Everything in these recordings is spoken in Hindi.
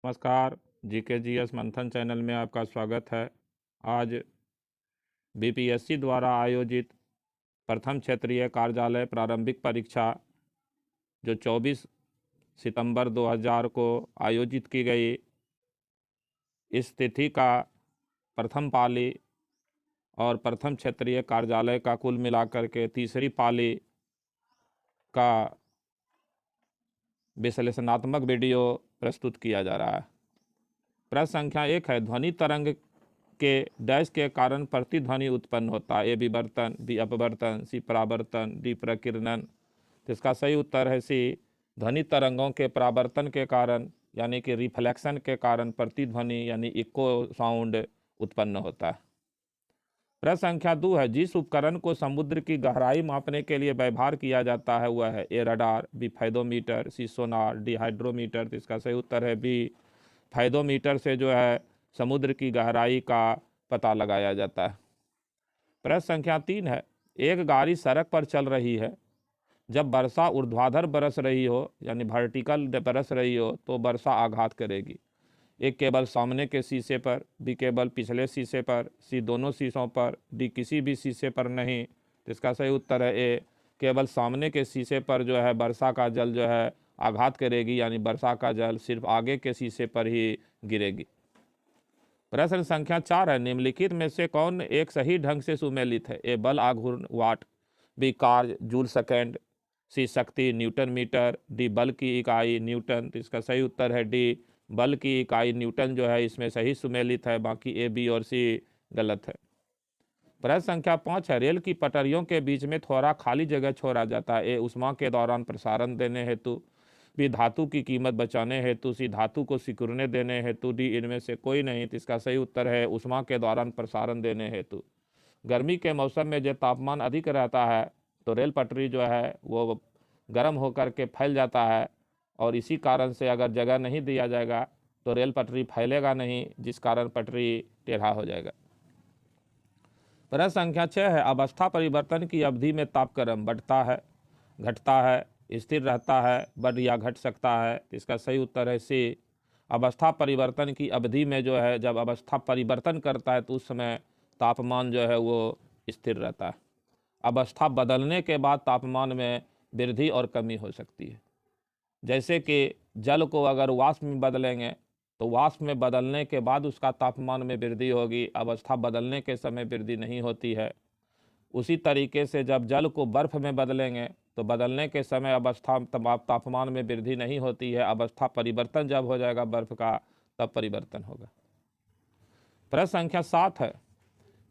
नमस्कार। जीके मंथन चैनल में आपका स्वागत है। आज बीपीएससी द्वारा आयोजित प्रथम क्षेत्रीय कार्यालय प्रारंभिक परीक्षा जो 24 सितंबर 2000 को आयोजित की गई, इस तिथि का प्रथम पाली और प्रथम क्षेत्रीय कार्यालय का कुल मिलाकर के तीसरी पाली का विश्लेषणात्मक वीडियो प्रस्तुत किया जा रहा है। प्रश्न संख्या 1 है, ध्वनि तरंग के डैश के कारण प्रतिध्वनि उत्पन्न होता है। ए विवर्तन, बी अपवर्तन, सी परावर्तन, डी प्रकीर्णन। तो इसका सही उत्तर है सी, ध्वनि तरंगों के परावर्तन के कारण यानी कि रिफ्लेक्शन के कारण प्रतिध्वनि यानी इको साउंड उत्पन्न होता है। प्रश्न संख्या 2 है, जिस उपकरण को समुद्र की गहराई मापने के लिए व्यवहार किया जाता है वह है ए रडार, बी फाइडोमीटर, सी सोनार, डी हाइड्रोमीटर। तो इसका सही उत्तर है बी, फाइडोमीटर से जो है समुद्र की गहराई का पता लगाया जाता है। प्रश्न संख्या 3 है, एक गाड़ी सड़क पर चल रही है, जब वर्षा ऊर्ध्वाधर बरस रही हो यानी वर्टिकल बरस रही हो तो वर्षा आघात करेगी। एक केवल सामने के शीशे पर, बी केवल पिछले शीशे पर, सी दोनों शीशों पर, डी किसी भी शीशे पर नहीं। तो इसका सही उत्तर है ए, केवल सामने के शीशे पर जो है वर्षा का जल जो है आघात करेगी यानी वर्षा का जल सिर्फ आगे के शीशे पर ही गिरेगी। प्रश्न संख्या 4 है, निम्नलिखित में से कौन एक सही ढंग से सुमेलित है। ए बल आघूर्ण वाट, बी कार्य जूल सेकेंड, सी शक्ति न्यूटन मीटर, डी बल की इकाई न्यूटन। तो इसका सही उत्तर है डी, बल की इकाई न्यूटन जो है इसमें सही सुमेलित है, बाकी ए बी और सी गलत है। प्रश्न संख्या 5 है, रेल की पटरियों के बीच में थोड़ा खाली जगह छोड़ा जाता है। ए उष्मा के दौरान प्रसारण देने हेतु, बी धातु की कीमत बचाने हेतु, सी धातु को सिकुड़ने देने हेतु, डी इनमें से कोई नहीं। तो इसका सही उत्तर है उष्मा के दौरान प्रसारण देने हेतु। गर्मी के मौसम में जब तापमान अधिक रहता है तो रेल पटरी जो है वो गर्म होकर के फैल जाता है और इसी कारण से अगर जगह नहीं दिया जाएगा तो रेल पटरी फैलेगा नहीं, जिस कारण पटरी टेढ़ा हो जाएगा। प्रश्न संख्या 6 है, अवस्था परिवर्तन की अवधि में तापक्रम बढ़ता है, घटता है, स्थिर रहता है, बढ़ या घट सकता है। इसका सही उत्तर है सी, अवस्था परिवर्तन की अवधि में जो है जब अवस्था परिवर्तन करता है तो उस समय तापमान जो है वो स्थिर रहता है। अवस्था बदलने के बाद तापमान में वृद्धि और कमी हो सकती है। जैसे कि जल को अगर वाष्प में बदलेंगे तो वाष्प में बदलने के बाद उसका तापमान में वृद्धि होगी, अवस्था बदलने के समय वृद्धि नहीं होती है। उसी तरीके से जब जल को बर्फ़ में बदलेंगे तो बदलने के समय अवस्था तापमान में वृद्धि नहीं होती है, अवस्था परिवर्तन जब हो जाएगा बर्फ़ का तब परिवर्तन होगा। प्रश्न संख्या 7 है,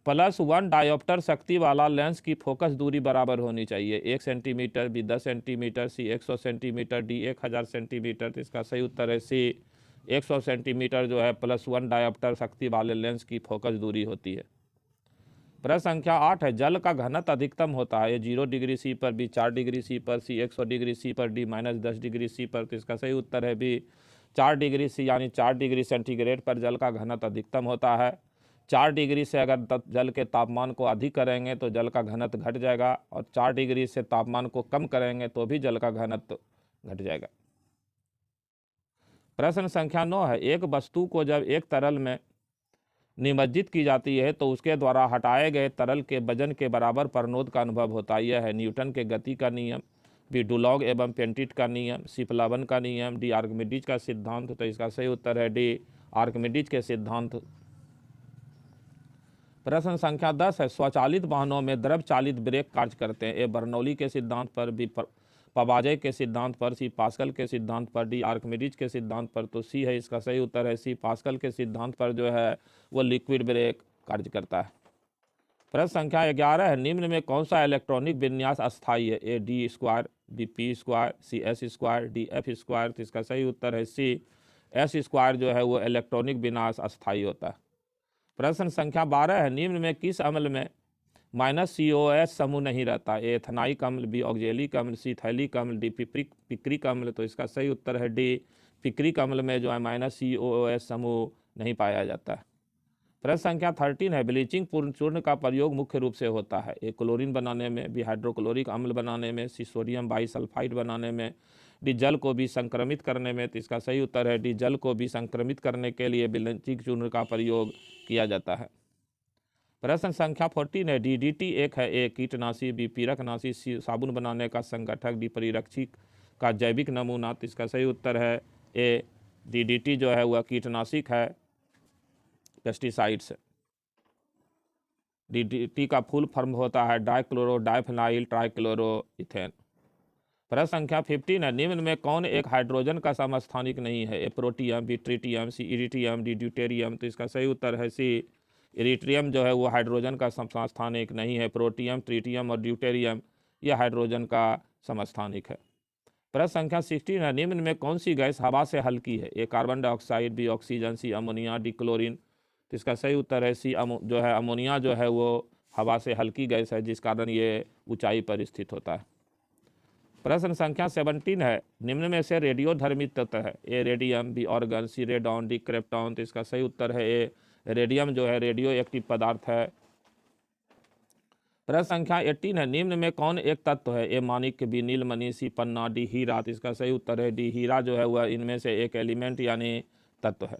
+1 डायोप्टर शक्ति वाला लेंस की फोकस दूरी बराबर होनी चाहिए। 1 सेंटीमीटर, बी 10 सेंटीमीटर, सी 100 सेंटीमीटर, डी 1000 सेंटीमीटर। तो इसका सही उत्तर है सी, 100 सेंटीमीटर जो है +1 डायोप्टर शक्ति वाले लेंस की फोकस दूरी होती है। प्रश्न संख्या 8 है, जल का घनत्व अधिकतम होता है। 0 डिग्री सी पर, बी 4 डिग्री सी पर, सी 100 डिग्री सी पर, डी -10 डिग्री सी पर। तो इसका सही उत्तर है बी, 4 डिग्री सी यानी 4 डिग्री सेंटीग्रेड पर जल का घनत्व अधिकतम होता है। 4 डिग्री से अगर जल के तापमान को अधिक करेंगे तो जल का घनत्व घट जाएगा और 4 डिग्री से तापमान को कम करेंगे तो भी जल का घनत्व घट जाएगा। प्रश्न संख्या 9 है, एक वस्तु को जब एक तरल में निमज्जित की जाती है तो उसके द्वारा हटाए गए तरल के वजन के बराबर प्रणोद का अनुभव होता है। यह है न्यूटन के गति का नियम, बी डुलॉन्ग एवं पेंटिट का नियम, सी प्लावन का नियम, डी आर्किमिडीज का सिद्धांत। तो इसका सही उत्तर है डी, आर्किमिडीज के सिद्धांत। प्रश्न संख्या 10 है, स्वचालित वाहनों में द्रव चालित ब्रेक कार्य करते हैं। ए बर्नौली के सिद्धांत पर, बी पवाजे के सिद्धांत पर, सी पास्कल के सिद्धांत पर, डी आर्किमिडीज के सिद्धांत पर। तो सी है इसका सही उत्तर है सी, पास्कल के सिद्धांत पर जो है वो लिक्विड ब्रेक कार्य करता है। प्रश्न संख्या 11 है, निम्न में कौन सा इलेक्ट्रॉनिक विन्यास अस्थायी है। A d square, B p square, C s square, D f square. तो इसका सही उत्तर है सी, एस स्क्वायर जो है वो इलेक्ट्रॉनिक विन्यास अस्थायी होता है। प्रश्न संख्या 12 है, निम्न में किस अम्ल में -COS समूह नहीं रहता। ए एथेनाइक अम्ल, बी ऑक्जेलिक अम्ल, सी थैलिक अम्ल, डी पिक्रिक अम्ल। तो इसका सही उत्तर है डी, पिक्रिक अम्ल में जो है -COS समूह नहीं पाया जाता है। प्रश्न संख्या 13 है, ब्लीचिंग चूर्ण का प्रयोग मुख्य रूप से होता है। ए क्लोरीन बनाने में, बी हाइड्रोक्लोरिक अम्ल बनाने में, सी सोडियम बाईसल्फाइड बनाने में, डी जल को भी संक्रमित करने में, तो इसका सही उत्तर है डी जल को भी संक्रमित करने के लिए ब्लीचिंग चूर्ण का प्रयोग किया जाता है। प्रश्न संख्या 14 है डीडीटी एक है ए कीटनाशी, बी पीरकनाशी, सी साबुन बनाने का संगठक, डी परिरक्षी का जैविक नमूना। तो इसका सही उत्तर है ए डीडीटी जो है वह कीटनाशिक है, पेस्टिसाइड्स है। डीडीटी का फुल फॉर्म होता है डाइक्लोरो डाइफेनाइल ट्राइक्लोरोइथेन। प्रश्न संख्या 15 है निम्न में कौन एक हाइड्रोजन का समस्थानिक नहीं है, ए प्रोटियम, बी ट्रिटियम, सी इरिटियम, डी ड्यूटेरियम। तो इसका सही उत्तर है सी इरिट्रियम जो है वो हाइड्रोजन का समस्थानिक नहीं है। प्रोटियम, ट्रिटियम और ड्यूटेरियम यह हाइड्रोजन का समस्थानिक है। प्रश्न संख्या 16 है निम्न में कौन सी गैस हवा से हल्की है, ए कार्बन डाइऑक्साइड, बी ऑक्सीजन, सी अमोनिया, डी क्लोरीन। तो इसका सही उत्तर है सी जो है अमोनिया जो है वो हवा से हल्की गैस है, जिस कारण ये ऊंचाई पर स्थित होता है। प्रश्न संख्या 17 है निम्न में से रेडियोधर्मी तत्व है, ए रेडियम, बी ऑर्गन, सी रेडॉन, डी क्रिप्टॉन। तो इसका सही उत्तर है ए रेडियम जो है रेडियो एक्टिव पदार्थ है। प्रश्न संख्या 18 है निम्न में कौन एक तत्व है, ए माणिक्य, बी नीलमणि, सी पन्ना, डी हीरा। तो इसका सही उत्तर है डी हीरा जो है वह इनमें से एक एलिमेंट यानी तत्व है।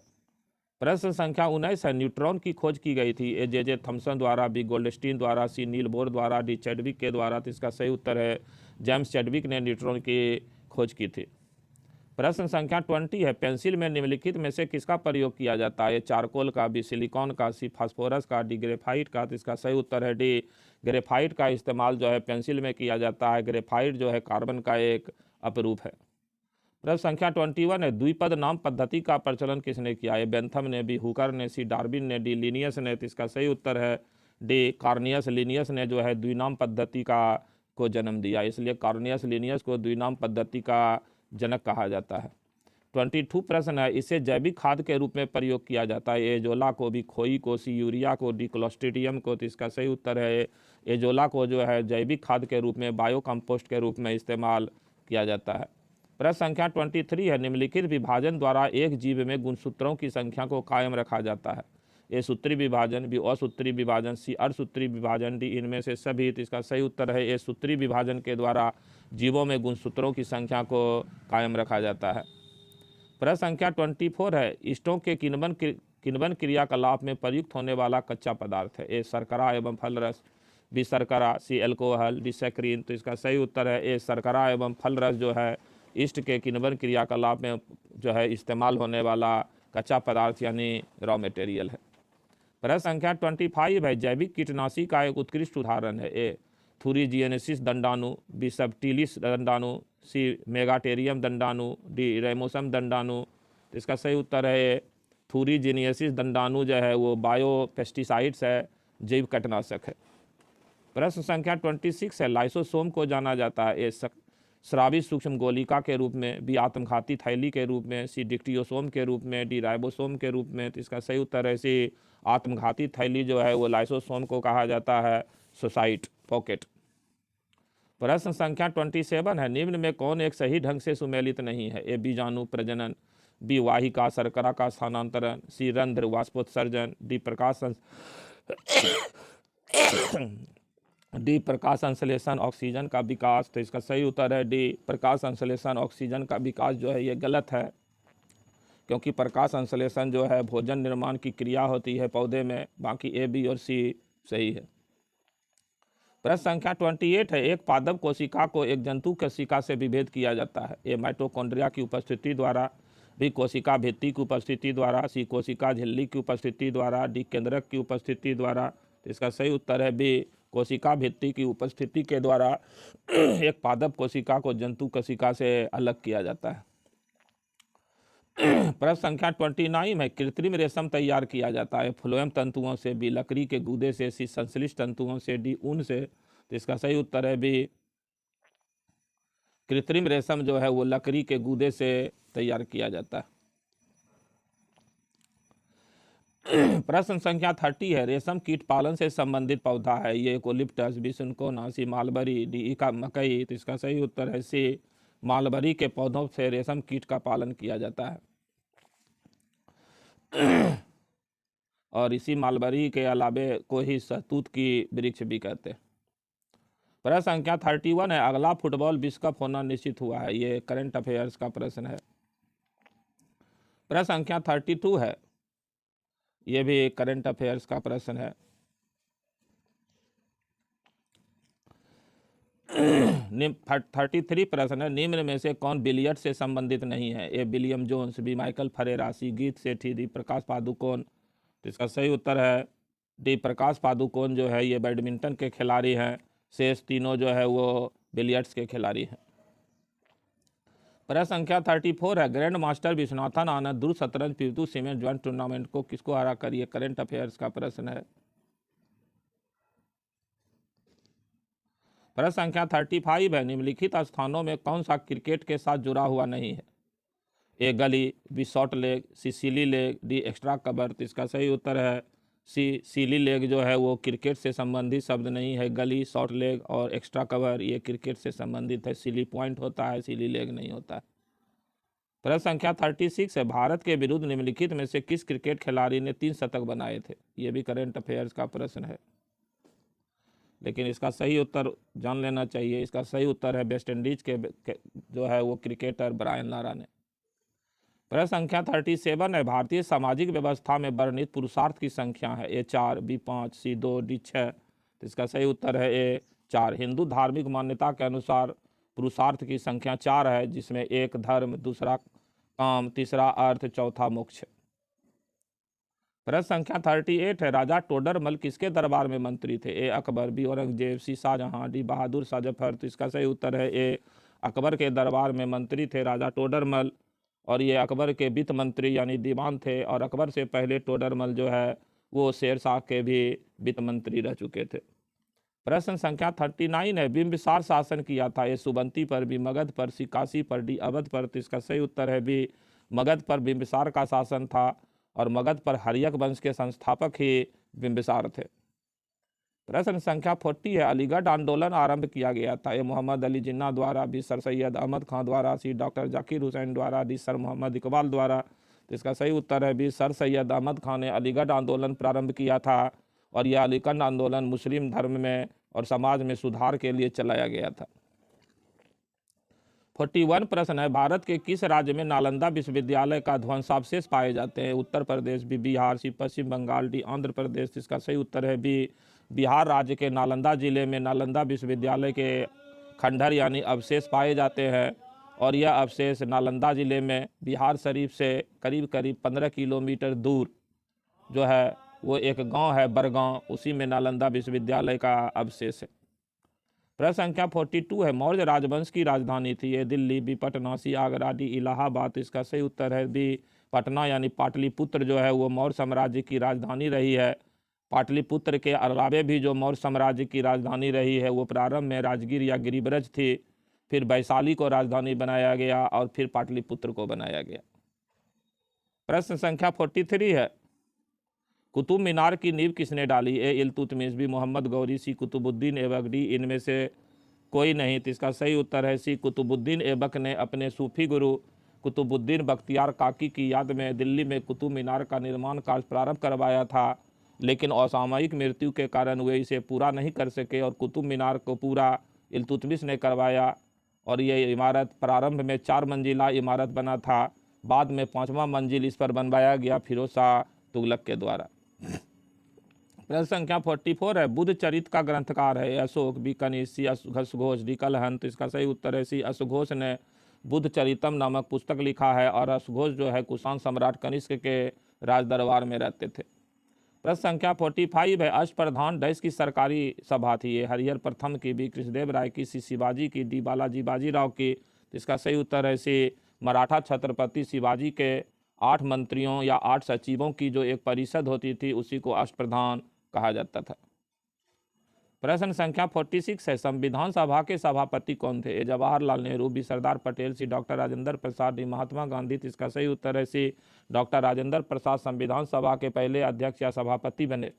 प्रश्न संख्या 19 है न्यूट्रॉन की खोज की गई थी, ए जे थॉमसन द्वारा, बी गोल्डस्टीन द्वारा, सी नील बोर द्वारा, डी चैडविक के द्वारा। तो इसका सही उत्तर है जेम्स चैडविक ने न्यूट्रॉन की खोज की थी। प्रश्न संख्या 20 है पेंसिल में निम्नलिखित में से किसका प्रयोग किया जाता है, चारकोल का, बी सिलिकॉन का, सी फास्फोरस का, डी ग्रेफाइट का। तो इसका सही उत्तर है डी ग्रेफाइट का इस्तेमाल जो है पेंसिल में किया जाता है। ग्रेफाइट जो है कार्बन का एक अपरूप है। प्रश्न संख्या 21 है द्विपद नाम पद्धति का प्रचलन किसने किया है, बेंथम ने, बी हुकर ने, सी डार्विन ने, डी लिनियस ने। तो इसका सही उत्तर है डी कार्नियस लिनियस ने जो है द्विनाम पद्धति को जन्म दिया, इसलिए कार्नियस लिनियस को द्विनाम पद्धति का जनक कहा जाता है। 22 प्रश्न है इसे जैविक खाद के रूप में प्रयोग किया जाता है, एजोला को, बी खोई को, सी यूरिया को, डी क्लोस्ट्रीडियम को। तो इसका सही उत्तर है एजोला को जो है जैविक खाद के रूप में, बायो कंपोस्ट के रूप में इस्तेमाल किया जाता है। प्रश्न संख्या 23 है निम्नलिखित विभाजन द्वारा एक जीव में गुणसूत्रों की संख्या को कायम रखा जाता है, ए सूत्री विभाजन, बी असूत्री विभाजन, सी अर्धसूत्री विभाजन, डी इनमें से सभी। तो इसका सही उत्तर है ए सूत्री विभाजन के द्वारा जीवों में गुणसूत्रों की संख्या को कायम रखा जाता है। प्रश्न संख्या 24 है ईस्टों के किण्वन क्रियाकलाप में प्रयुक्त होने वाला कच्चा पदार्थ है, ए शर्करा एवं फल रस, बी शर्करा, सी एल्कोहल, डी सैकरीन। तो इसका सही उत्तर है ए शर्करा एवं फल रस जो है ईस्ट के किण्वन क्रियाकलाप में जो है इस्तेमाल होने वाला कच्चा पदार्थ यानी रॉ मटेरियल है। प्रश्न संख्या 25 है जैविक कीटनाशी का एक उत्कृष्ट उदाहरण है, ए थूरीजिएनेसिस दंडाणु, बी सबटिलिस दंडाणु, सी मेगाटेरियम दंडाणु, डी रेमोसम दंडाणु। तो इसका सही उत्तर है थूरीजिएनेसिस दंडाणु जो है वो बायो पेस्टिसाइड्स है, जैव कीटनाशक है। प्रश्न संख्या 26 है लाइसोसोम को जाना जाता है, ए स्रावी सूक्ष्म गोलिका के रूप में, बी आत्मघाती थैली के रूप में, सी डिक्टियोसोम के रूप में, डी राइबोसोम के रूप में। तो इसका सही उत्तर है सी आत्मघाती थैली जो है वो लाइसोसोम को कहा जाता है, सोसाइट पॉकेट। प्रश्न संख्या 27 है निम्न में कौन एक सही ढंग से सुमेलित नहीं है, ए बीजाणु प्रजनन, बी वाहिका शर्करा का स्थानांतरण, सी रंध्र वाष्पोत्सर्जन, डी प्रकाश संश्लेषण ऑक्सीजन का विकास। तो इसका सही उत्तर है डी प्रकाश संश्लेषण ऑक्सीजन का विकास जो है ये गलत है, क्योंकि प्रकाश संश्लेषण जो है भोजन निर्माण की क्रिया होती है पौधे में। बाकी ए, बी और सी सही है। प्रश्न संख्या 28 है एक पादप कोशिका को एक जंतु कोशिका से विभेद किया जाता है, ए माइटोकॉन्ड्रिया की उपस्थिति द्वारा, बी कोशिका भित्ति की उपस्थिति द्वारा, सी कोशिका झिल्ली की उपस्थिति द्वारा, डी केंद्रक की उपस्थिति द्वारा। तो इसका सही उत्तर है बी कोशिका भित्ति की उपस्थिति के द्वारा एक पादप कोशिका को जंतु कोशिका से अलग किया जाता है। प्रश्न संख्या 29 में कृत्रिम रेशम तैयार किया जाता है, फ्लोएम तंतुओं से, बी लकड़ी के गूदे से, सी संश्लिष्ट तंतुओं से, डी ऊन से। तो इसका सही उत्तर है बी कृत्रिम रेशम जो है वो लकड़ी के गूदे से तैयार किया जाता है। प्रश्न संख्या 30 है रेशम कीट पालन से संबंधित पौधा है, ये यूकोलिप्टस, बी सिनकोना, मालबरी, डी का मकई। तो इसका सही उत्तर है सी मालबरी के पौधों से रेशम कीट का पालन किया जाता है। और इसी मालबरी के अलावे को ही शहतूत की वृक्ष भी कहते हैं। प्रश्न संख्या 31 है, अगला फुटबॉल विश्व कप होना निश्चित हुआ है। ये करंट अफेयर्स का प्रश्न है। प्रश्न संख्या 32 है, ये भी करंट अफेयर्स का प्रश्न है। 33 प्रश्न है, निम्न में से कौन बिलियर्ड से संबंधित नहीं है? A William Jones, B Michael Ferreira, C Geet Sethi, D Prakash Padukone. तो इसका सही उत्तर है डी प्रकाश पादुकोण जो है ये बैडमिंटन के खिलाड़ी हैं। शेष तीनों जो है वो बिलियर्ड्स के खिलाड़ी हैं। प्रश्न संख्या 34 है, ग्रैंड मास्टर विश्वनाथन आनंद ध्रुव शतरंज पीतू सीमेंट ज्वाइंट टूर्नामेंट को किसको हरा कर? ये करंट अफेयर्स का प्रश्न है। प्रश्न संख्या 35 है, निम्नलिखित स्थानों में कौन सा क्रिकेट के साथ जुड़ा हुआ नहीं है? ए गली, बी शॉर्ट लेग, सी सीली लेग, डी एक्स्ट्रा कवर। तो इसका सही उत्तर है सी सीली लेग जो है वो क्रिकेट से संबंधित शब्द नहीं है। गली, शॉर्ट लेग और एक्स्ट्रा कवर ये क्रिकेट से संबंधित है। सीली पॉइंट होता है, सीली लेग नहीं होता है। प्रश्न संख्या 36 है, भारत के विरुद्ध निम्नलिखित में से किस क्रिकेट खिलाड़ी ने 3 शतक बनाए थे? ये भी करंट अफेयर्स का प्रश्न है, लेकिन इसका सही उत्तर जान लेना चाहिए। इसका सही उत्तर है वेस्ट इंडीज के जो है वो क्रिकेटर ब्रायन लारा ने। प्रश्न संख्या 37 है, भारतीय सामाजिक व्यवस्था में वर्णित पुरुषार्थ की संख्या है। ए 4, बी 5, सी 2, डी 6। तो इसका सही उत्तर है ए 4। हिंदू धार्मिक मान्यता के अनुसार पुरुषार्थ की संख्या 4 है, जिसमें एक धर्म, दूसरा काम, तीसरा अर्थ, चौथा मोक्ष। प्रश्न संख्या 38 है, राजा टोडरमल किसके दरबार में मंत्री थे? ए अकबर, बी औरंगजेब, सी शाहजहां, डी बहादुर शाह जफर। तो इसका सही उत्तर है ए अकबर के दरबार में मंत्री थे राजा टोडरमल, और ये अकबर के वित्त मंत्री यानी दीवान थे। और अकबर से पहले टोडरमल जो है वो शेर शाह के भी वित्त मंत्री रह चुके थे। प्रश्न संख्या 39 है, बिंबिसार शासन किया था? ए सुबंती पर, बी मगध पर, सी काशी पर, डी अवध पर। तो इसका सही उत्तर है बी मगध पर बिंबिसार का शासन था, और मगध पर हर्यक वंश के संस्थापक ही बिंबिसार थे। प्रश्न संख्या 40 है, अलीगढ़ आंदोलन आरंभ किया गया था? ए मोहम्मद अली जिन्ना द्वारा, बी सर सैयद अहमद खां द्वारा, सी डॉक्टर जाकिर हुसैन द्वारा, डी सर मोहम्मद इकबाल द्वारा। तो इसका सही उत्तर है बी सर सैयद अहमद खां ने अलीगढ़ आंदोलन प्रारंभ किया था, और यह अलीगढ़ आंदोलन मुस्लिम धर्म में और समाज में सुधार के लिए चलाया गया था। 41 प्रश्न है, भारत के किस राज्य में नालंदा विश्वविद्यालय का ध्वंसावशेष पाए जाते हैं? उत्तर प्रदेश, बी बिहार, सी पश्चिम बंगाल, डी आंध्र प्रदेश। इसका सही उत्तर है बी बिहार राज्य के नालंदा जिले में नालंदा विश्वविद्यालय के खंडहर यानी अवशेष पाए जाते हैं, और यह अवशेष नालंदा जिले में बिहार शरीफ से करीब करीब 15 किलोमीटर दूर जो है वो एक गांव है बरगांव, उसी में नालंदा विश्वविद्यालय का अवशेष है। प्रश्न संख्या 42 है, मौर्य राजवंश की राजधानी थी? ए दिल्ली, बी पटना, सी आगरा, डी इलाहाबाद। इसका सही उत्तर है बी पटना यानी पाटलिपुत्र जो है वो मौर्य साम्राज्य की राजधानी रही है। पाटलिपुत्र के अलावे भी जो मौर्य साम्राज्य की राजधानी रही है वो प्रारंभ में राजगीर या गिरिब्रज थी, फिर वैशाली को राजधानी बनाया गया, और फिर पाटलिपुत्र को बनाया गया। प्रश्न संख्या 43 है, कुतुब मीनार की नींव किसने डाली? ए इल्तुतमिश, बी मोहम्मद गौरी, सी कुतुबुद्दीन ऐबक, डी इनमें से कोई नहीं। तो इसका सही उत्तर है सी कुतुबुद्दीन ऐबक ने अपने सूफी गुरु कुतुबुद्दीन बख्तियार काकी की याद में दिल्ली में कुतुब मीनार का निर्माण कार्य प्रारंभ करवाया था, लेकिन असामयिक मृत्यु के कारण वे इसे पूरा नहीं कर सके, और कुतुब मीनार को पूरा इल्तुतमिश ने करवाया, और ये इमारत प्रारंभ में 4 मंजिला इमारत बना था। बाद में 5वां मंजिल इस पर बनवाया गया फिरोज शाह तुगलक के द्वारा। प्रश्न संख्या 44 है, बुद्ध चरित का ग्रंथकार है? अशोक, बी कनिष्क, सी अश्वघोष, डी कलहन। तो इसका सही उत्तर है सी अश्वघोष ने बुद्ध चरितम नामक पुस्तक लिखा है, और अश्वघोष जो है कुषाण सम्राट कनिष्क के राज दरबार में रहते थे। प्रश्न संख्या 45 है, अष्टप्रधान डैश की सरकारी सभा थी? ए हरिहर प्रथम की, बी कृष्णदेव राय की, सी शिवाजी की, डी बालाजी बाजीराव की। तो इसका सही उत्तर है सी मराठा छत्रपति शिवाजी के 8 मंत्रियों या 8 सचिवों की जो एक परिषद होती थी उसी को अष्टप्रधान कहा जाता था। प्रश्न संख्या 46 है, संविधान सभा के सभापति कौन थे? ए जवाहरलाल नेहरू, बी सरदार पटेल, सी डॉक्टर राजेंद्र प्रसाद, डी महात्मा गांधी। इसका सही उत्तर है सी डॉक्टर राजेंद्र प्रसाद संविधान सभा के पहले अध्यक्ष या सभापति बने।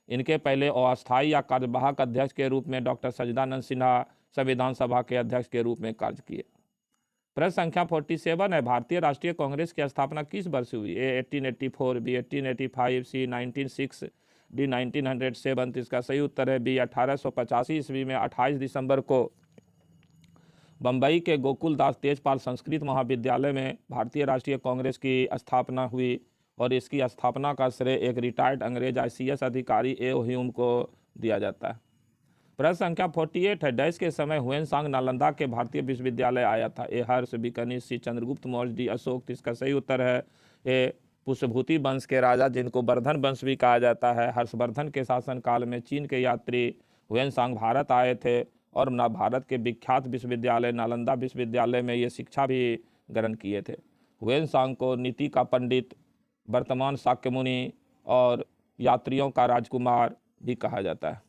इनके पहले अस्थायी या कार्यवाहक अध्यक्ष के रूप में डॉक्टर सच्चिदानंद सिन्हा संविधान सभा के अध्यक्ष के रूप में कार्य किए। प्रश्न संख्या 47 है, भारतीय राष्ट्रीय कांग्रेस की स्थापना किस वर्ष हुई? ए 1884, बी 1885, सी 1906, डी 1907, इसका सही उत्तर है बी 1885 ईस्वी में 28 दिसंबर को बम्बई के गोकुलदास तेजपाल संस्कृत महाविद्यालय में भारतीय राष्ट्रीय कांग्रेस की स्थापना हुई और इसकी स्थापना का श्रेय एक रिटायर्ड अंग्रेज ICS अधिकारी ए ह्यूम को दिया जाता है। प्रश्न संख्या 48 है, डैश के समय हुएनसांग नालंदा के भारतीय विश्वविद्यालय आया था। ए हर्ष, बी कनिष्क, सी चंद्रगुप्त मौर्य, डी अशोक। इसका सही उत्तर है ए पुष्यभूति वंश के राजा जिनको वर्धन वंश भी कहा जाता है। हर्षवर्धन के शासनकाल में चीन के यात्री हुएनसांग भारत आए थे और भारत के विख्यात विश्वविद्यालय नालंदा विश्वविद्यालय में ये शिक्षा भी ग्रहण किए थे। हुएनसांग को नीति का पंडित, वर्तमान शाक्यमुनि और यात्रियों का राजकुमार भी कहा जाता है।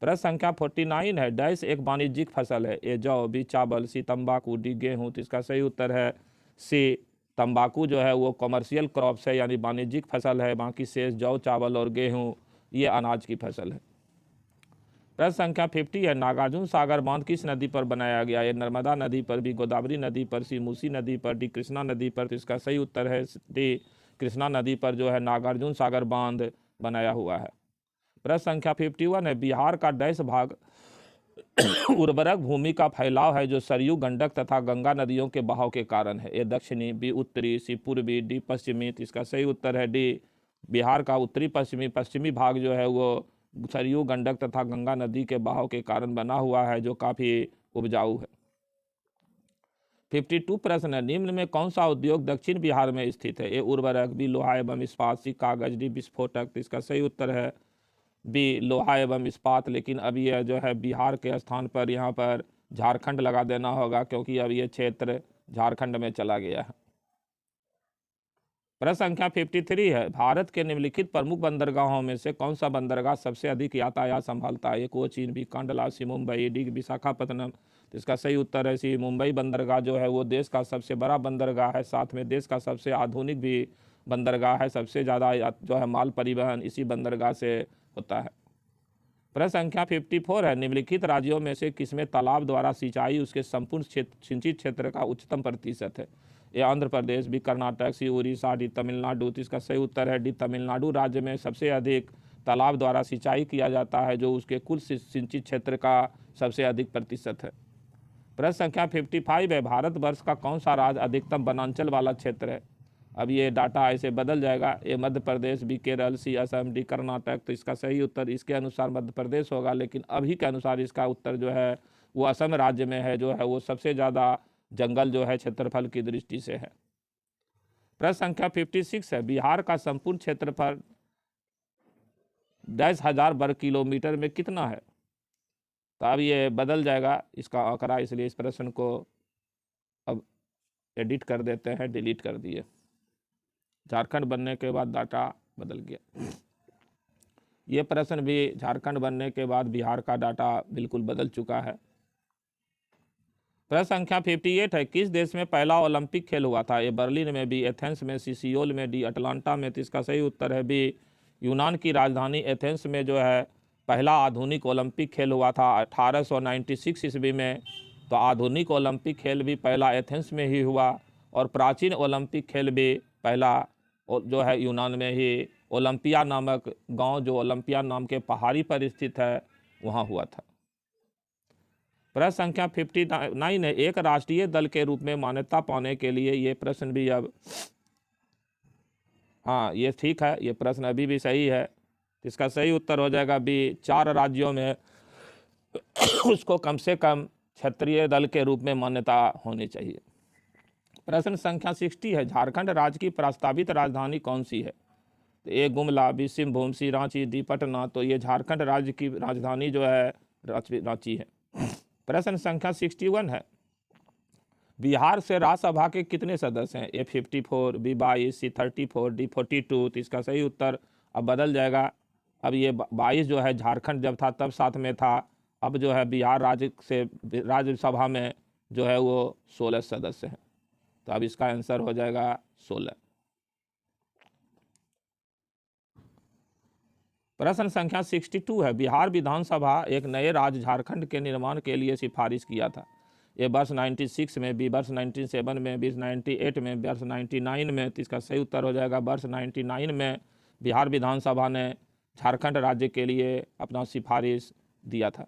प्रश्न संख्या 49 है, डैश एक वाणिज्यिक फसल है। ए जौ, बी चावल, सी तंबाकू, डी गेहूँ। तो इसका सही उत्तर है सी तंबाकू जो है वो कमर्शियल क्रॉप्स है यानी वाणिज्यिक फसल है, बाकी शेष जौ, चावल और गेहूँ ये अनाज की फसल है। प्रश्न संख्या 50 है, नागार्जुन सागर बांध किस नदी पर बनाया गया है। नर्मदा नदी पर, बी गोदावरी नदी पर, सी मूसी नदी पर, डी कृष्णा नदी पर। तो इसका सही उत्तर है डी कृष्णा नदी पर जो है नागार्जुन सागर बांध बनाया हुआ है। प्रश्न संख्या 51 है, बिहार का डैश भाग उर्वरक भूमि का फैलाव है जो सरयू, गंडक तथा गंगा नदियों के बहाव के कारण है। ए दक्षिणी, बी उत्तरी, सी पूर्वी, डी पश्चिमी। तो इसका सही उत्तर है डी बिहार का उत्तरी पश्चिमी भाग जो है वो सरयू, गंडक तथा गंगा नदी के बहाव के कारण बना हुआ है जो काफ़ी उपजाऊ है। 52 प्रश्न है, निम्न में कौन सा उद्योग दक्षिण बिहार में स्थित है। ए उर्वरक, बी लोहा एवं इस्पात, सी कागज, डी विस्फोटक। तो इसका सही उत्तर है बी लोहा एवं इस्पात। लेकिन अब यह जो है बिहार के स्थान पर यहाँ पर झारखंड लगा देना होगा क्योंकि अब ये क्षेत्र झारखंड में चला गया है। प्रश्न संख्या 53 है, भारत के निम्नलिखित प्रमुख बंदरगाहों में से कौन सा बंदरगाह सबसे अधिक यातायात संभालता है। ए कोचीन, बी कांडला, सी मुंबई, डी विशाखापत्तनम। तो इसका सही उत्तर है सी मुंबई बंदरगाह जो है वो देश का सबसे बड़ा बंदरगाह है, साथ में देश का सबसे आधुनिक भी बंदरगाह है। सबसे ज़्यादा जो है माल परिवहन इसी बंदरगाह से होता है। प्रश्न संख्या 54 है, निम्नलिखित राज्यों में से किसमें तालाब द्वारा सिंचाई उसके संपूर्ण सिंचित क्षेत्र का उच्चतम प्रतिशत है। ये आंध्र प्रदेश, बी कर्नाटक, सी उड़ीसा, डी तमिलनाडु। तो इसका सही उत्तर है डी तमिलनाडु राज्य में सबसे अधिक तालाब द्वारा सिंचाई किया जाता है जो उसके कुल सिंचित क्षेत्र का सबसे अधिक प्रतिशत है। प्रश्न संख्या 55 है, भारतवर्ष का कौन सा राज्य अधिकतम वनांचल वाला क्षेत्र है। अब ये डाटा ऐसे बदल जाएगा। ए मध्य प्रदेश, बी केरल, सी असम, डी कर्नाटक। तो इसका सही उत्तर इसके अनुसार मध्य प्रदेश होगा, लेकिन अभी के अनुसार इसका उत्तर जो है वो असम राज्य में है जो है वो सबसे ज़्यादा जंगल जो है क्षेत्रफल की दृष्टि से है। प्रश्न संख्या 56 है, बिहार का संपूर्ण क्षेत्रफल 10,000 वर्ग किलोमीटर में कितना है। तो अब ये बदल जाएगा इसका आंकड़ा, इसलिए इस प्रश्न को अब एडिट कर देते हैं, डिलीट कर दिए। झारखंड बनने के बाद डाटा बदल गया। ये प्रश्न भी झारखंड बनने के बाद बिहार का डाटा बिल्कुल बदल चुका है। प्रश्न संख्या 58 है, किस देश में पहला ओलंपिक खेल हुआ था। ए बर्लिन में, बी एथेंस में, सी सियोल में, डी अटलांटा में। तो इसका सही उत्तर है बी यूनान की राजधानी एथेंस में जो है पहला आधुनिक ओलंपिक खेल हुआ था 1896 ईस्वी में। तो आधुनिक ओलंपिक खेल भी पहला एथेंस में ही हुआ और प्राचीन ओलंपिक खेल भी पहला जो है यूनान में ही ओलंपिया नामक गांव जो ओलंपिया नाम के पहाड़ी पर स्थित है वहां हुआ था। प्रश्न संख्या 59 है, एक राष्ट्रीय दल के रूप में मान्यता पाने के लिए ये प्रश्न भी अब हाँ ये ठीक है, ये प्रश्न अभी भी सही है। इसका सही उत्तर हो जाएगा बी 4 राज्यों में उसको कम से कम क्षेत्रीय दल के रूप में मान्यता होनी चाहिए। प्रश्न संख्या 60 है, झारखंड राज्य की प्रस्तावित राजधानी कौन सी है। तो ए गुमला, बी सिंहभूम, सी रांची, डी पटना। तो ये झारखंड राज्य की राजधानी जो है रांची है। प्रश्न संख्या 61 है, बिहार से राज्यसभा के कितने सदस्य हैं। ए 54, बी 22, सी 34, डी 42। तो इसका सही उत्तर अब बदल जाएगा। अब ये 22 जो है झारखंड जब था तब साथ में था, अब जो है बिहार राज्य से राज्यसभा में जो है वो 16 सदस्य हैं। तो अब इसका आंसर हो जाएगा 16। प्रश्न संख्या 62 है, बिहार विधानसभा एक नए राज्य झारखंड के निर्माण के लिए सिफारिश किया था। ये वर्ष 96 में, बी वर्ष 97 में, बी 98 में, वर्ष 99 में। तो इसका सही उत्तर हो जाएगा वर्ष 99 में बिहार विधानसभा ने झारखंड राज्य के लिए अपना सिफारिश दिया था।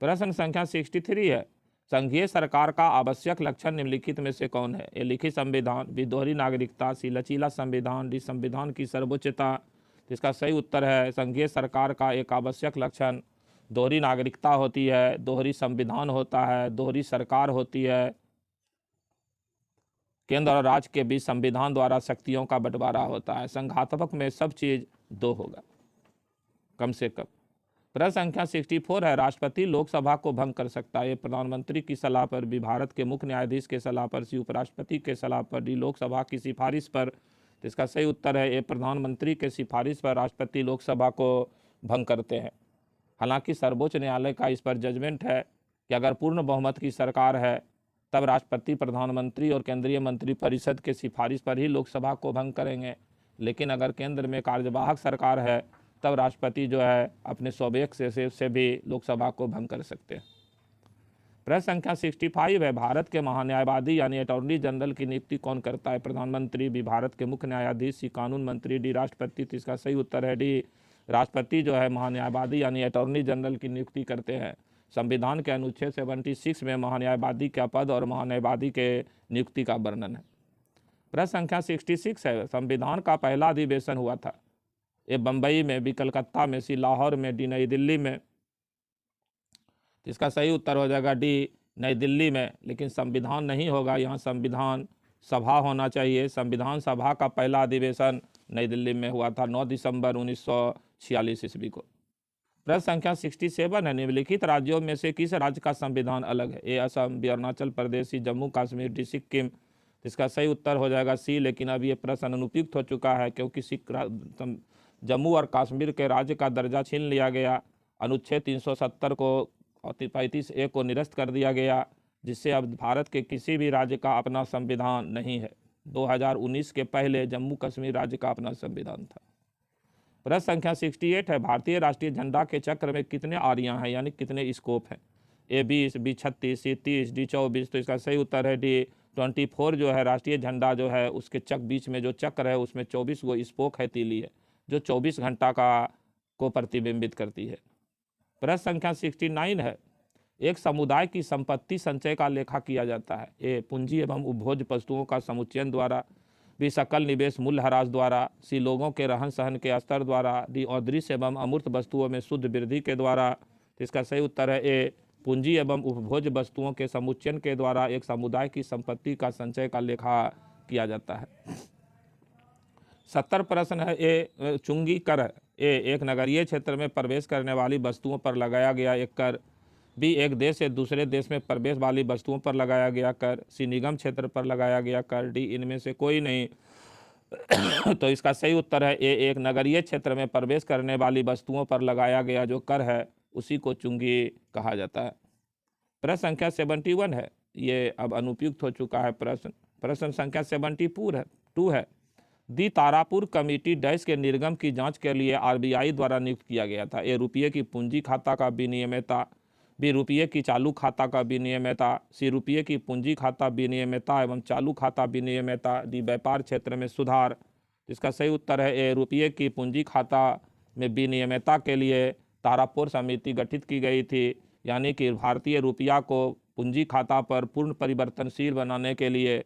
प्रश्न संख्या 63 है, संघीय सरकार का आवश्यक लक्षण निम्नलिखित में से कौन है? ए लिखित संविधान, बी दोहरी नागरिकता, सी लचीला संविधान, डी संविधान की सर्वोच्चता। तो इसका सही उत्तर है संघीय सरकार का एक आवश्यक लक्षण दोहरी नागरिकता होती है, दोहरी संविधान होता है, दोहरी सरकार होती है, केंद्र और राज्य के बीच संविधान द्वारा शक्तियों का बंटवारा होता है। संघात्मक में सब चीज दो होगा कम से कम। प्रश्न संख्या 64 है, राष्ट्रपति लोकसभा को भंग कर सकता है? प्रधानमंत्री की सलाह पर, बी भारत के मुख्य न्यायाधीश के सलाह पर, सी उपराष्ट्रपति के सलाह पर, डी लोकसभा की सिफारिश पर। तो इसका सही उत्तर है ए प्रधानमंत्री के सिफारिश पर राष्ट्रपति लोकसभा को भंग करते हैं। हालांकि सर्वोच्च न्यायालय का इस पर जजमेंट है कि अगर पूर्ण बहुमत की सरकार है तब राष्ट्रपति प्रधानमंत्री और केंद्रीय मंत्रिपरिषद के सिफारिश पर ही लोकसभा को भंग करेंगे, लेकिन अगर केंद्र में कार्यवाहक सरकार है तब राष्ट्रपति जो है अपने स्वविवेक से भी लोकसभा को भंग कर सकते हैं। प्रश्न संख्या 65 है, भारत के महान्यायवादी यानी अटॉर्नी जनरल की नियुक्ति कौन करता है? प्रधानमंत्री, बी भारत के मुख्य न्यायाधीश, सी कानून मंत्री, डी राष्ट्रपति। तो इसका सही उत्तर है डी राष्ट्रपति जो है महान्यायवादी यानी अटॉर्नी जनरल की नियुक्ति करते हैं। संविधान के अनुच्छेद 76 में महान्यायवादी का पद और महान्यायवादी के नियुक्ति का वर्णन है। प्रश्न संख्या 66 है, संविधान का पहला अधिवेशन हुआ था? ए बम्बई में, बी कलकत्ता में, सी लाहौर में, डी नई दिल्ली में। तो इसका सही उत्तर हो जाएगा डी नई दिल्ली में, लेकिन संविधान नहीं होगा, यहाँ संविधान सभा होना चाहिए। संविधान सभा का पहला अधिवेशन नई दिल्ली में हुआ था 9 दिसंबर 1946 ईस्वी को। प्रश्न संख्या 67 है, निम्नलिखित राज्यों में से किस राज्य का संविधान अलग है? ए असम, बी अरुणाचल प्रदेश, सी जम्मू कश्मीर, डी सिक्किम। इसका सही उत्तर हो जाएगा सी, लेकिन अब ये प्रश्न अनुपयुक्त हो चुका है क्योंकि जम्मू और कश्मीर के राज्य का दर्जा छीन लिया गया। अनुच्छेद 370 को 35A को निरस्त कर दिया गया, जिससे अब भारत के किसी भी राज्य का अपना संविधान नहीं है। 2019 के पहले जम्मू कश्मीर राज्य का अपना संविधान था। प्रश्न संख्या 68 है, भारतीय राष्ट्रीय झंडा के चक्र में कितने आरियां हैं यानी कितने स्कोप हैं? ए 20, बी 36, सी 30, डी 24। तो इसका सही उत्तर है डी 24 जो है राष्ट्रीय झंडा जो है उसके बीच में जो चक्र है उसमें 24 गो स्पोक है, तीली है, जो 24 घंटा को प्रतिबिंबित करती है। प्रश्न संख्या 69 है, एक समुदाय की संपत्ति संचय का लेखा किया जाता है? ए पूंजी एवं उपभोज्य वस्तुओं का समुच्चयन द्वारा, बी सकल निवेश मूल्यह्रास द्वारा, सी लोगों के रहन सहन के स्तर द्वारा, डी अदृश्य एवं अमूर्त वस्तुओं में शुद्ध वृद्धि के द्वारा। तो इसका सही उत्तर है ए पूंजी एवं उपभोज्य वस्तुओं के समुच्चयन के द्वारा एक समुदाय की संपत्ति का संचय का लेखा किया जाता है। 70 प्रश्न है, ए चुंगी कर। ए एक नगरीय क्षेत्र में प्रवेश करने वाली वस्तुओं पर लगाया गया एक कर, बी एक देश से दूसरे देश में प्रवेश वाली वस्तुओं पर लगाया गया कर, सी निगम क्षेत्र पर लगाया गया कर, डी इनमें से कोई नहीं। तो इसका सही उत्तर है ए एक नगरीय क्षेत्र में प्रवेश करने वाली वस्तुओं पर लगाया गया जो कर है उसी को चुंगी कहा जाता है। प्रश्न संख्या 71 है, ये अब अनुपयुक्त हो चुका है प्रश्न। प्रश्न संख्या 72 है, दी तारापुर कमेटी डैश के निर्गम की जांच के लिए RBI द्वारा नियुक्त किया गया था? ए रुपये की पूंजी खाता का विनियमितता, बी रुपये की चालू खाता का विनियमितता, सी रुपये की पूंजी खाता विनियमितता एवं चालू खाता विनियमितता, डी व्यापार क्षेत्र में सुधार। इसका सही उत्तर है ए रुपये की पूंजी खाता में विनियमितता के लिए तारापुर समिति गठित की गई थी, यानी कि भारतीय रुपया को पूंजी खाता पर पूर्ण परिवर्तनशील बनाने के लिए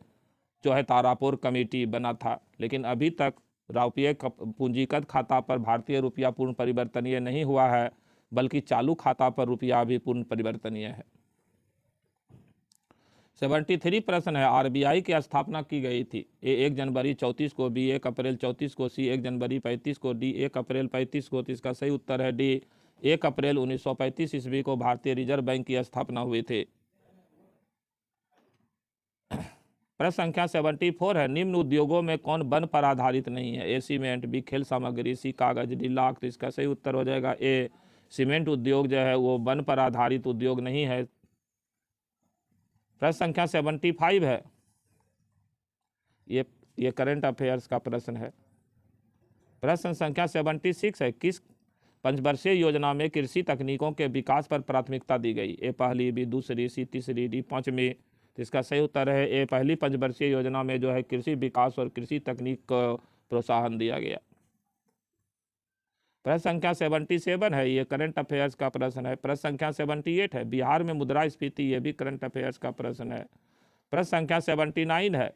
जो है तारापुर कमेटी बना था। लेकिन अभी तक रुपये पूंजीगत खाता पर भारतीय रुपया पूर्ण परिवर्तनीय नहीं हुआ है, बल्कि चालू खाता पर रुपया भी पूर्ण परिवर्तनीय है। 73 प्रश्न है, RBI की स्थापना की गई थी? ए 1 जनवरी 34 को, बी 1 अप्रैल 34 को, सी 1 जनवरी 35 को, डी 1 अप्रैल 35 को। तो इसका सही उत्तर है डी 1 अप्रैल 1935 ईस्वी को भारतीय रिजर्व बैंक की स्थापना हुई थी। प्रश्न संख्या 74 है, निम्न उद्योगों में कौन वन पर आधारित नहीं है? ए सीमेंट, बी खेल सामग्री, सी कागज, डी लाख। तो इसका सही उत्तर हो जाएगा ए सीमेंट उद्योग जो है वो वन पर आधारित उद्योग नहीं है। प्रश्न संख्या 75 है, ये करंट अफेयर्स का प्रश्न है। प्रश्न संख्या 76 है, किस पंचवर्षीय योजना में कृषि तकनीकों के विकास पर प्राथमिकता दी गई? ए पहली, बी दूसरी, सी तीसरी, डी पांचवी। तो इसका सही उत्तर है ए पहली पंचवर्षीय योजना में जो है कृषि विकास और कृषि तकनीक को प्रोत्साहन दिया गया। प्रश्न संख्या 77 है, ये करंट अफेयर्स का प्रश्न है। प्रश्न संख्या 78 है, बिहार में मुद्रास्फीति, ये भी करंट अफेयर्स का प्रश्न है। प्रश्न संख्या 79 है,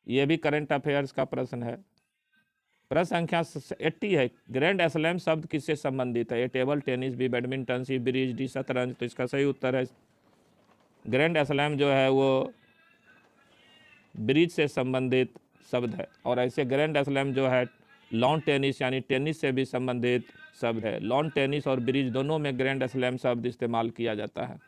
ये भी करंट अफेयर्स का प्रश्न है। प्रश्न संख्या 80 है, ग्रैंड स्लैम शब्द किससे संबंधित है? ए टेबल टेनिस, बी बैडमिंटन, सी ब्रिज, डी शतरंज। तो इसका सही उत्तर है ग्रैंड स्लैम जो है वो ब्रिज से संबंधित शब्द है। और ऐसे ग्रैंड स्लैम जो है लॉन टेनिस यानी टेनिस से भी संबंधित शब्द है। लॉन टेनिस और ब्रिज दोनों में ग्रैंड स्लैम शब्द इस्तेमाल किया जाता है।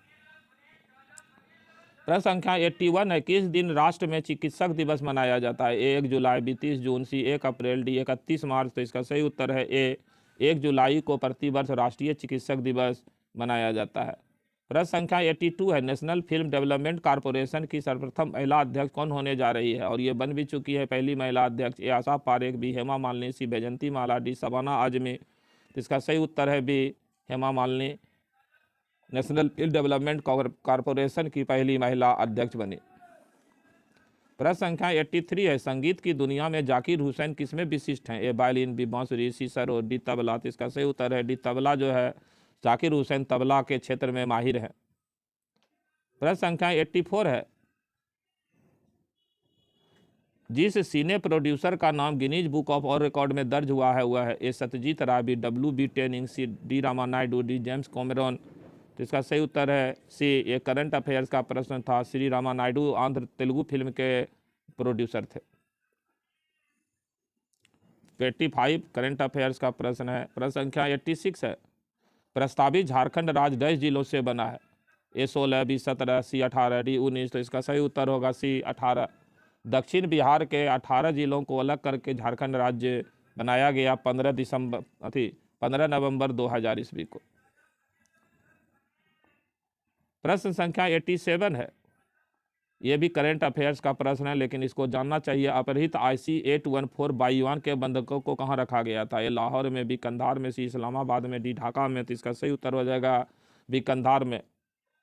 प्रश्न संख्या 81 है, किस दिन राष्ट्र में चिकित्सक दिवस मनाया जाता है? ए 1 जुलाई, बी 30 जून, सी 1 अप्रैल, डी 31 मार्च। तो इसका सही उत्तर है ए 1 जुलाई को प्रतिवर्ष राष्ट्रीय चिकित्सक दिवस मनाया जाता है। प्रश्न संख्या 82 है, नेशनल फिल्म डेवलपमेंट कॉरपोरेशन की सर्वप्रथम महिला अध्यक्ष कौन होने जा रही है? और ये बन भी चुकी है पहली महिला अध्यक्ष। A Asha Parekh, B Hema Malini, C Vyjayanthi Mala, D Shabana Azmi. तो इसका सही उत्तर है B Hema Malini national film development corporation की पहली महिला अध्यक्ष बनी। प्रश्न संख्या 83 है, संगीत की दुनिया में जाकिर हुसैन किसमें विशिष्ट हैं? ए वायलिन, बी बांसुरी, सी सरोद, डी तबला। तो इसका सही उत्तर है डी तबला जो है जाकिर हुसैन तबला के क्षेत्र में माहिर है। प्रश्न संख्या 84 है, जिस सिने प्रोड्यूसर का नाम Guinness book of world record में दर्ज हुआ है वह है? A Satyajit Ray, B W.B. टेनिंग, C D Ramanaidu, D James Cameron. तो इसका सही उत्तर है सी। ये करंट अफेयर्स का प्रश्न था। श्री रामानायडू आंध्र तेलुगु फिल्म के प्रोड्यूसर थे। 85 करंट अफेयर्स का प्रश्न है। प्रश्न संख्या 86 है, प्रस्तावित झारखंड राज्य 10 जिलों से बना है? ए 16, बी 17, सी 18, डी 19। तो इसका सही उत्तर होगा सी 18। दक्षिण बिहार के 18 जिलों को अलग करके झारखंड राज्य बनाया गया 15 नवंबर 2000 ईस्वी को। प्रश्न संख्या 87 है, ये भी करंट अफेयर्स का प्रश्न है लेकिन इसको जानना चाहिए। अपहृत IC-814 बाईवान के बंधकों को कहाँ रखा गया था? ये लाहौर में, बी कंधार में, सी इस्लामाबाद में, डी ढाका में। तो इसका सही उत्तर हो जाएगा बी कंधार में।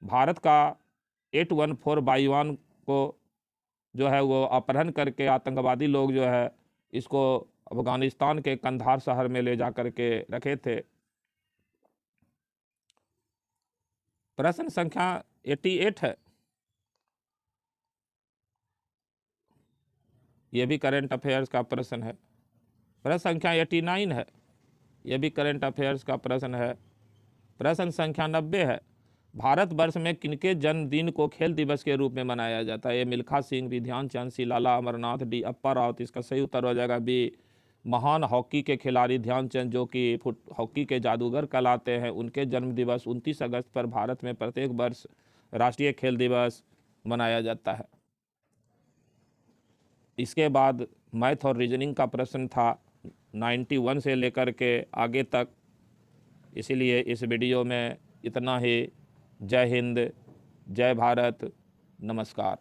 भारत का 814 बाईवान को जो है वो अपहरण करके आतंकवादी लोग जो है इसको अफगानिस्तान के कंधार शहर में ले जा करके रखे थे। प्रश्न संख्या 88 है, यह भी करंट अफेयर्स का प्रश्न है। प्रश्न संख्या 89 है, यह भी करंट अफेयर्स का प्रश्न है। प्रश्न संख्या 90 है, भारतवर्ष में किनके जन्मदिन को खेल दिवस के रूप में मनाया जाता है? ये मिल्खा सिंह, बी ध्यानचंद, सी लाला अमरनाथ, डी अप्पा राव। इसका सही उत्तर हो जाएगा बी महान हॉकी के खिलाड़ी ध्यानचंद जो कि हॉकी के जादूगर कहलाते हैं। उनके जन्म दिवस 29 अगस्त पर भारत में प्रत्येक वर्ष राष्ट्रीय खेल दिवस मनाया जाता है। इसके बाद मैथ और रीजनिंग का प्रश्न था 91 से लेकर के आगे तक। इसीलिए इस वीडियो में इतना ही। जय हिंद, जय भारत, नमस्कार।